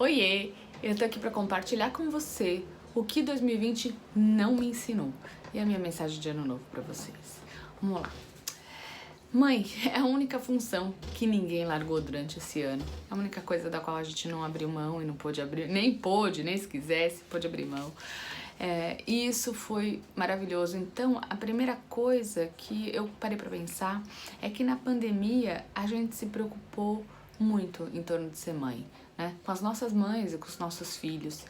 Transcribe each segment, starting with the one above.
Oiê, eu tô aqui para compartilhar com você o que 2020 não me ensinou e a minha mensagem de ano novo para vocês. Vamos lá. Mãe é a única função que ninguém largou durante esse ano. É a única coisa da qual a gente não abriu mão e não pôde abrir, nem se quisesse, pôde abrir mão. E isso foi maravilhoso. Então, a primeira coisa que eu parei para pensar é que na pandemia a gente se preocupou muito em torno de ser mãe, né? Com as nossas mães e com os nossos filhos.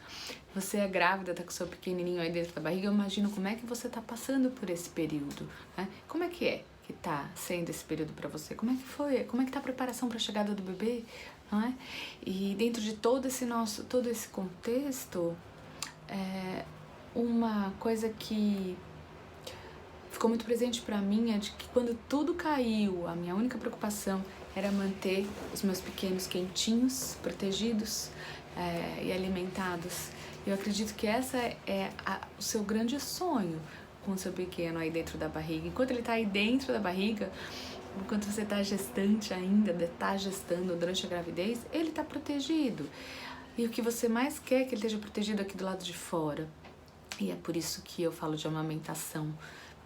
Você é grávida, tá com seu pequenininho aí dentro da barriga, eu imagino como é que você tá passando por esse período, né? Como é que tá sendo esse período para você? Como é que foi? Como é que tá a preparação para a chegada do bebê, não é? E dentro de todo esse contexto, uma coisa que ficou muito presente para mim é de que quando tudo caiu, a minha única preocupação era manter os meus pequenos quentinhos, protegidos e alimentados. Eu acredito que essa é o seu grande sonho com o seu pequeno aí dentro da barriga. Enquanto ele tá aí dentro da barriga, enquanto você tá gestante ainda, tá gestando durante a gravidez, ele tá protegido. E o que você mais quer é que ele esteja protegido aqui do lado de fora. E é por isso que eu falo de amamentação,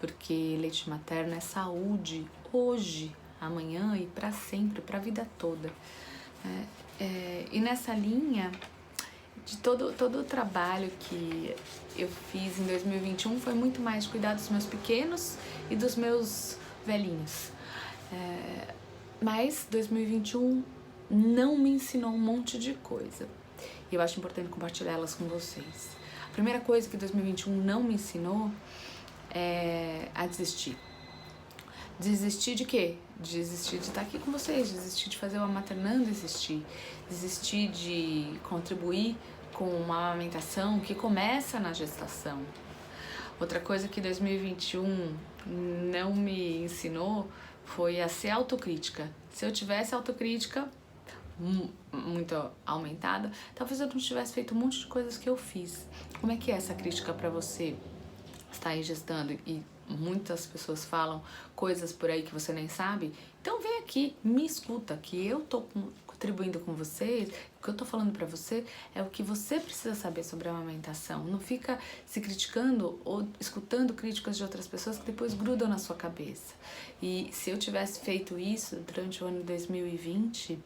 porque leite materno é saúde hoje, amanhã e para sempre, para a vida toda. E nessa linha de todo o trabalho que eu fiz em 2021 foi muito mais cuidar dos meus pequenos e dos meus velhinhos. Mas 2021 não me ensinou um monte de coisa. E eu acho importante compartilhar elas com vocês. A primeira coisa que 2021 não me ensinou é a desistir. Desistir de quê? Desistir de estar aqui com vocês, desistir de fazer o Amaternando, desistir de contribuir com uma amamentação que começa na gestação. Outra coisa que 2021 não me ensinou foi a ser autocrítica. Se eu tivesse autocrítica muito aumentada, talvez eu não tivesse feito um monte de coisas que eu fiz. Como é que é essa crítica para você? Está aí gestando e muitas pessoas falam coisas por aí que você nem sabe, então vem aqui, me escuta, que eu tô contribuindo com vocês, o que eu tô falando pra você é o que você precisa saber sobre a amamentação. Não fica se criticando ou escutando críticas de outras pessoas que depois grudam na sua cabeça. E se eu tivesse feito isso durante o ano de 2020,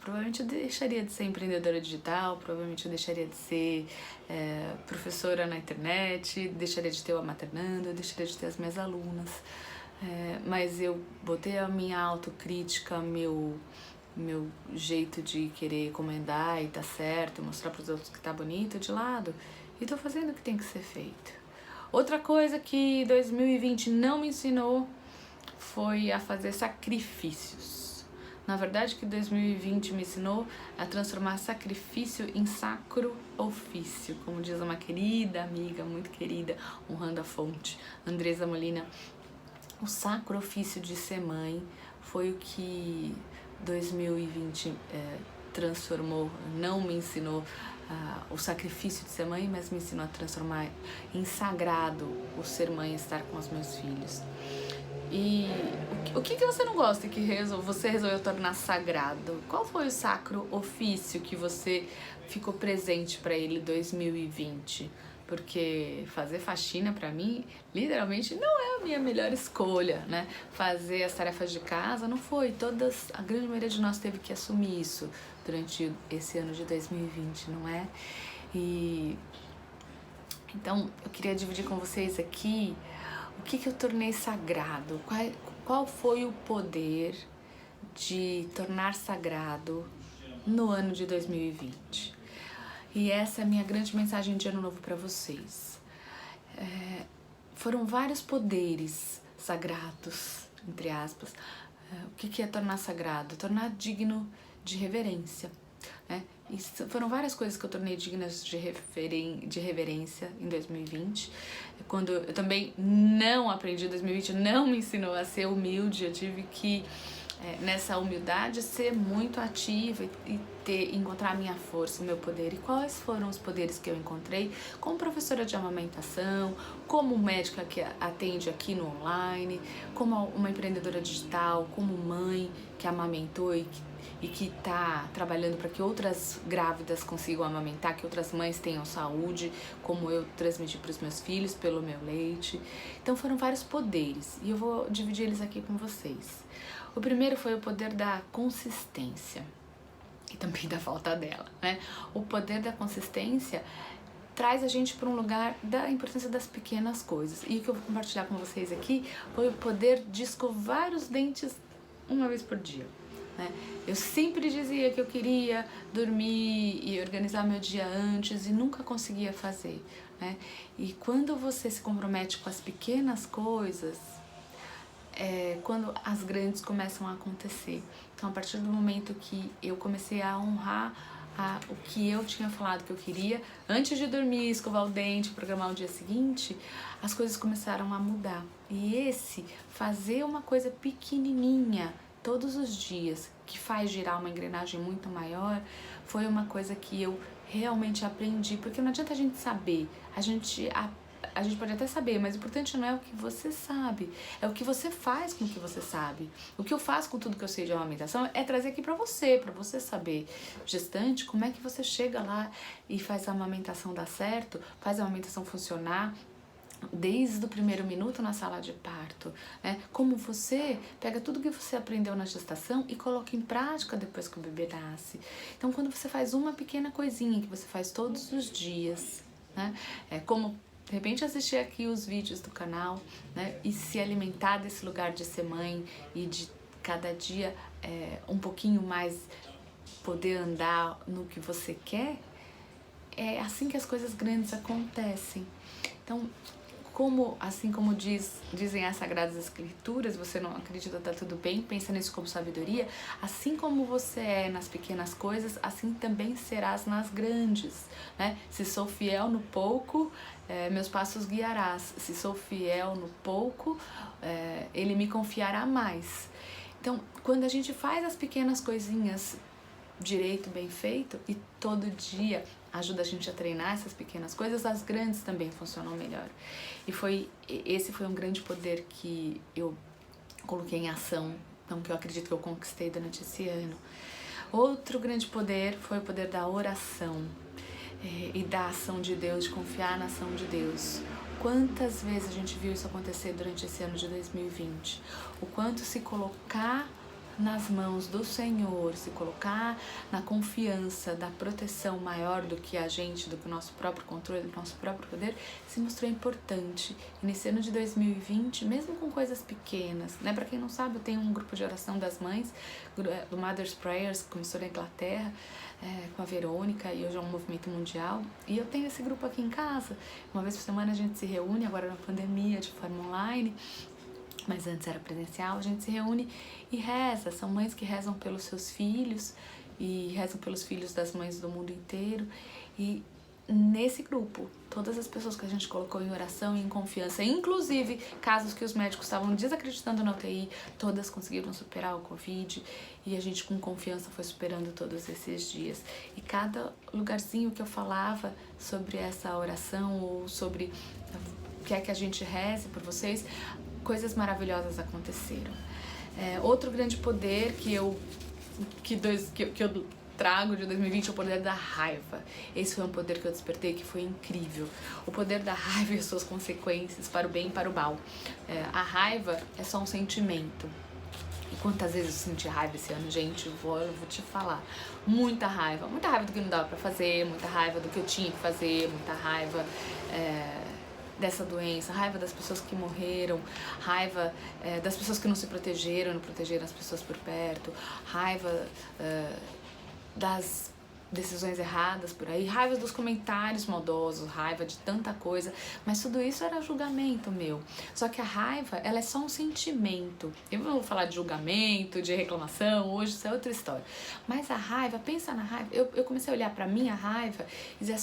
provavelmente eu deixaria de ser empreendedora digital, provavelmente eu deixaria de ser professora na internet, deixaria de ter o Amaternando, deixaria de ter as minhas alunas. Mas eu botei a minha autocrítica, meu jeito de querer recomendar e tá certo, mostrar pros outros que tá bonito de lado, e tô fazendo o que tem que ser feito. Outra coisa que 2020 não me ensinou foi a fazer sacrifícios. Na verdade, que 2020 me ensinou a transformar sacrifício em sacro ofício, como diz uma querida amiga, muito querida, honrando a fonte, Andresa Molina. O sacro ofício de ser mãe foi o que 2020 transformou, não me ensinou o sacrifício de ser mãe, mas me ensinou a transformar em sagrado o ser mãe e estar com os meus filhos. E o que você não gosta que você resolveu tornar sagrado? Qual foi o sacro ofício que você ficou presente para ele em 2020? Porque fazer faxina pra mim, literalmente, não é a minha melhor escolha, né? Fazer as tarefas de casa não foi. A grande maioria de nós teve que assumir isso durante esse ano de 2020, não é? Então, eu queria dividir com vocês aqui o que eu tornei sagrado. Qual foi o poder de tornar sagrado no ano de 2020? E essa é a minha grande mensagem de ano novo para vocês. Foram vários poderes sagrados, entre aspas. O que é tornar sagrado? Tornar digno de reverência. E foram várias coisas que eu tornei dignas de reverência em 2020. Quando eu também não aprendi, 2020 não me ensinou a ser humilde, eu tive que nessa humildade ser muito ativa e encontrar a minha força, o meu poder. E quais foram os poderes que eu encontrei como professora de amamentação, como médica que atende aqui no online, como uma empreendedora digital, como mãe que amamentou e que e que está trabalhando para que outras grávidas consigam amamentar, que outras mães tenham saúde, como eu transmiti para os meus filhos pelo meu leite. Então foram vários poderes e eu vou dividir eles aqui com vocês. O primeiro foi o poder da consistência e também da falta dela, né? O poder da consistência traz a gente para um lugar da importância das pequenas coisas. E o que eu vou compartilhar com vocês aqui foi o poder de escovar os dentes uma vez por dia, né? Eu sempre dizia que eu queria dormir e organizar meu dia antes e nunca conseguia fazer, né? E quando você se compromete com as pequenas coisas, quando as grandes começam a acontecer. Então, a partir do momento que eu comecei a honrar o que eu tinha falado que eu queria, antes de dormir, escovar o dente, programar o dia seguinte, as coisas começaram a mudar. E fazer uma coisa pequenininha todos os dias, que faz girar uma engrenagem muito maior, foi uma coisa que eu realmente aprendi, porque não adianta a gente saber, a gente pode até saber, mas o importante não é o que você sabe, é o que você faz com o que você sabe. O que eu faço com tudo que eu sei de amamentação é trazer aqui pra você saber, gestante, como é que você chega lá e faz a amamentação dar certo, faz a amamentação funcionar, desde o primeiro minuto na sala de parto, né? Como você pega tudo que você aprendeu na gestação e coloca em prática depois que o bebê nasce. Então, quando você faz uma pequena coisinha que você faz todos os dias, né? Como de repente assistir aqui os vídeos do canal, né? E se alimentar desse lugar de ser mãe e de cada dia um pouquinho mais poder andar no que você quer, é assim que as coisas grandes acontecem. Então, assim como dizem as Sagradas Escrituras, você não acredita, tá tudo bem, pensa nisso como sabedoria, assim como você é nas pequenas coisas, assim também serás nas grandes, né? Se sou fiel no pouco, meus passos guiarás. Se sou fiel no pouco, ele me confiará mais. Então, quando a gente faz as pequenas coisinhas direito, bem feito, e todo dia ajuda a gente a treinar essas pequenas coisas, as grandes também funcionam melhor. Esse foi um grande poder que eu coloquei em ação, então que eu acredito que eu conquistei durante esse ano. Outro grande poder foi o poder da oração e da ação de Deus, de confiar na ação de Deus. Quantas vezes a gente viu isso acontecer durante esse ano de 2020? O quanto se colocar nas mãos do Senhor, se colocar na confiança da proteção maior do que a gente, do que o nosso próprio controle, do nosso próprio poder, se mostrou importante. E nesse ano de 2020, mesmo com coisas pequenas, né? Para quem não sabe, eu tenho um grupo de oração das mães, do Mother's Prayers, que começou na Inglaterra, com a Verônica, e hoje é um movimento mundial. E eu tenho esse grupo aqui em casa. Uma vez por semana a gente se reúne, agora na pandemia, de forma online, mas antes era presencial. A gente se reúne e reza. São mães que rezam pelos seus filhos e rezam pelos filhos das mães do mundo inteiro. E nesse grupo, todas as pessoas que a gente colocou em oração e em confiança, inclusive casos que os médicos estavam desacreditando na UTI, todas conseguiram superar o Covid, e a gente com confiança foi superando todos esses dias. E cada lugarzinho que eu falava sobre essa oração ou sobre o que é que a gente reze por vocês, coisas maravilhosas aconteceram. Outro grande poder que eu trago de 2020 é o poder da raiva. Esse foi um poder que eu despertei que foi incrível. O poder da raiva e as suas consequências para o bem e para o mal. A raiva é só um sentimento. E quantas vezes eu senti raiva esse ano, gente? Eu vou te falar. Muita raiva do que não dava pra fazer, muita raiva do que eu tinha que fazer, muita raiva dessa doença, raiva das pessoas que morreram, raiva das pessoas que não se protegeram, não protegeram as pessoas por perto, raiva das decisões erradas por aí, raiva dos comentários maldosos, raiva de tanta coisa, mas tudo isso era julgamento meu. Só que a raiva, ela é só um sentimento. Eu não vou falar de julgamento, de reclamação, hoje isso é outra história. Mas a raiva, pensa na raiva, eu comecei a olhar pra minha raiva e dizer,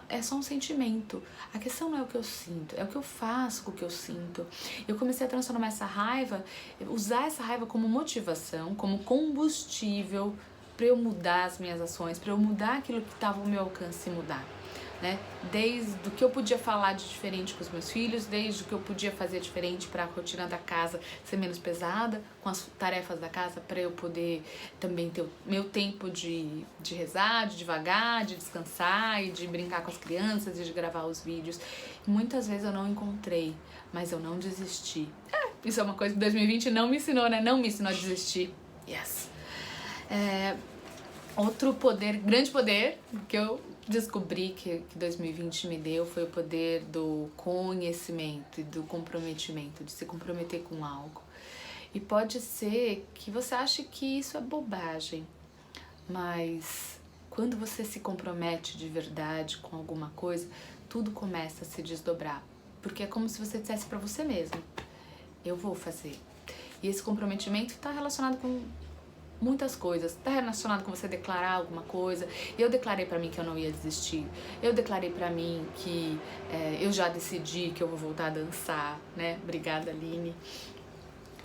é só um sentimento. A questão não é o que eu sinto, é o que eu faço com o que eu sinto. Eu comecei a transformar essa raiva, usar essa raiva como motivação, como combustível para eu mudar as minhas ações, para eu mudar aquilo que estava ao meu alcance mudar. né? Desde o que eu podia falar de diferente com os meus filhos, desde o que eu podia fazer diferente para a rotina da casa ser menos pesada, com as tarefas da casa, para eu poder também ter o meu tempo de rezar, de devagar, de descansar e de brincar com as crianças e de gravar os vídeos. Muitas vezes eu não encontrei, mas eu não desisti. Isso é uma coisa que 2020 não me ensinou, né? Não me ensinou a desistir. Yes! Outro poder, grande poder, que eu descobri que 2020 me deu foi o poder do conhecimento e do comprometimento, de se comprometer com algo. E pode ser que você ache que isso é bobagem, mas quando você se compromete de verdade com alguma coisa, tudo começa a se desdobrar. Porque é como se você dissesse pra você mesmo, eu vou fazer. E esse comprometimento está relacionado com muitas coisas, tá relacionado com você declarar alguma coisa. Eu declarei pra mim que eu não ia desistir. Eu declarei pra mim que eu já decidi que eu vou voltar a dançar, né? Obrigada, Aline.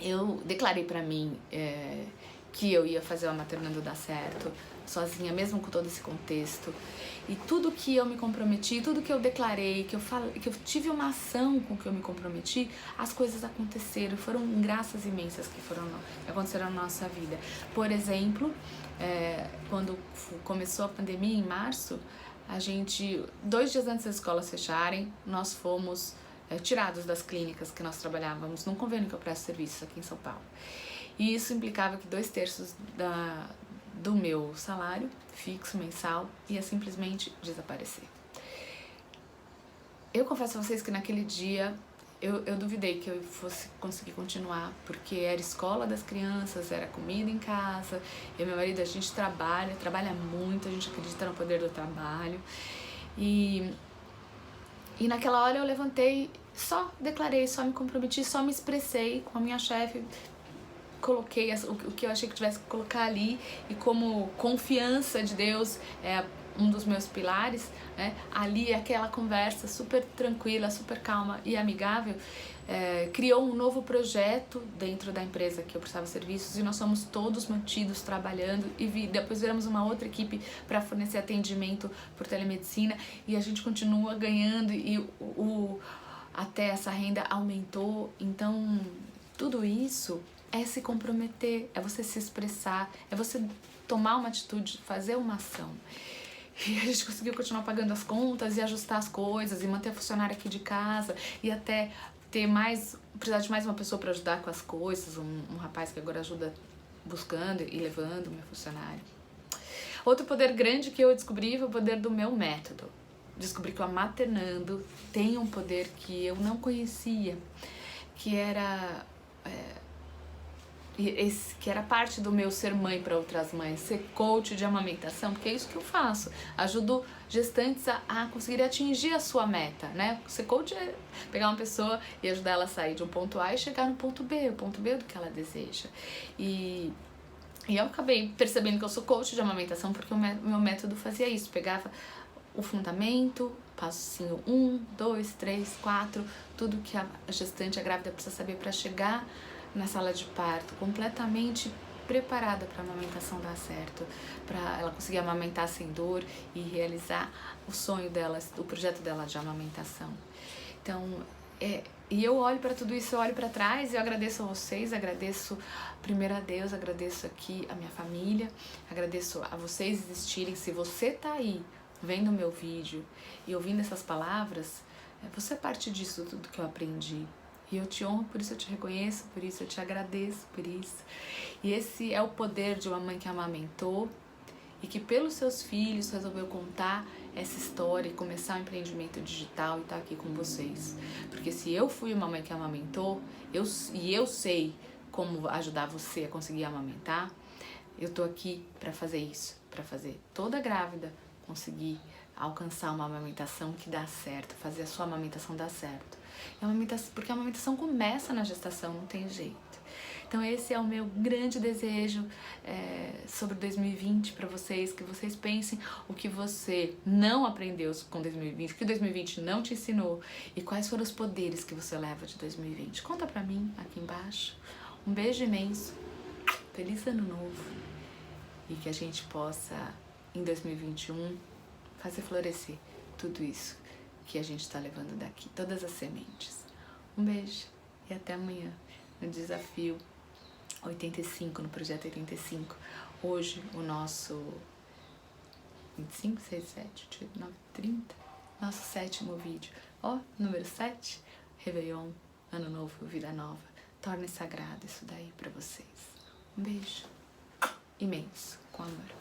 Eu declarei pra mim que eu ia fazer o Maternando dar certo, sozinha, mesmo com todo esse contexto. E tudo que eu me comprometi, tudo que eu declarei, que eu tive uma ação com que eu me comprometi, as coisas aconteceram, foram graças imensas que aconteceram na nossa vida. Por exemplo, quando começou a pandemia, em março, 2 dias antes das escolas fecharem, nós fomos tirados das clínicas que nós trabalhávamos, num convênio que eu presto serviços aqui em São Paulo. E isso implicava que 2/3 do meu salário fixo mensal ia simplesmente desaparecer. Eu confesso a vocês que naquele dia eu duvidei que eu fosse conseguir continuar, porque era escola das crianças, era comida em casa, eu e meu marido, a gente trabalha muito, a gente acredita no poder do trabalho. E naquela hora eu levantei, só declarei, só me comprometi, só me expressei com a minha chefe, coloquei o que eu achei que tivesse que colocar ali, e como confiança de Deus é um dos meus pilares, né? Ali aquela conversa super tranquila, super calma e amigável, criou um novo projeto dentro da empresa que eu prestava serviços, e nós somos todos mantidos trabalhando, e depois viramos uma outra equipe para fornecer atendimento por telemedicina, e a gente continua ganhando, e até essa renda aumentou. Então tudo isso é se comprometer, é você se expressar, é você tomar uma atitude, fazer uma ação. E a gente conseguiu continuar pagando as contas e ajustar as coisas e manter a funcionária aqui de casa, e até precisar de mais uma pessoa para ajudar com as coisas, um rapaz que agora ajuda buscando e levando minha funcionária. Outro poder grande que eu descobri foi o poder do meu método. Descobri que o Maternando tem um poder que eu não conhecia, que era parte do meu ser mãe para outras mães, ser coach de amamentação, porque é isso que eu faço. Ajudo gestantes a conseguir atingir a sua meta, né? Ser coach é pegar uma pessoa e ajudar ela a sair de um ponto A e chegar no ponto B, o ponto B é do que ela deseja. E eu acabei percebendo que eu sou coach de amamentação porque o meu método fazia isso, pegava o fundamento, passinho 1, 2, 3, 4, tudo que a gestante, a grávida precisa saber para chegar na sala de parto, completamente preparada para a amamentação dar certo, para ela conseguir amamentar sem dor e realizar o sonho dela, o projeto dela de amamentação. Então, e eu olho para tudo isso, eu olho para trás e eu agradeço a vocês, agradeço primeiro a Deus, agradeço aqui a minha família, agradeço a vocês existirem. Se você tá aí vendo o meu vídeo e ouvindo essas palavras, você é parte disso tudo que eu aprendi. E eu te honro, por isso eu te reconheço, por isso eu te agradeço, por isso. E esse é o poder de uma mãe que amamentou e que pelos seus filhos resolveu contar essa história e começar um empreendimento digital e tá aqui com vocês. Porque se eu fui uma mãe que amamentou, eu sei como ajudar você a conseguir amamentar, eu tô aqui para fazer isso, para fazer toda grávida conseguir alcançar uma amamentação que dá certo, fazer a sua amamentação dar certo. Porque a amamentação começa na gestação, não tem jeito. Então esse é o meu grande desejo sobre 2020 para vocês, que vocês pensem o que você não aprendeu com 2020, o que 2020 não te ensinou e quais foram os poderes que você leva de 2020. Conta pra mim aqui embaixo. Um beijo imenso, feliz ano novo e que a gente possa em 2021 fazer florescer tudo isso que a gente está levando daqui, todas as sementes. Um beijo e até amanhã no desafio 85, no projeto 85. Hoje o nosso 25, 6, 7, 8, 9, 30, nosso 7º vídeo. Ó, número 7, Réveillon, Ano Novo, Vida Nova. Torne sagrado isso daí pra vocês. Um beijo imenso, com amor.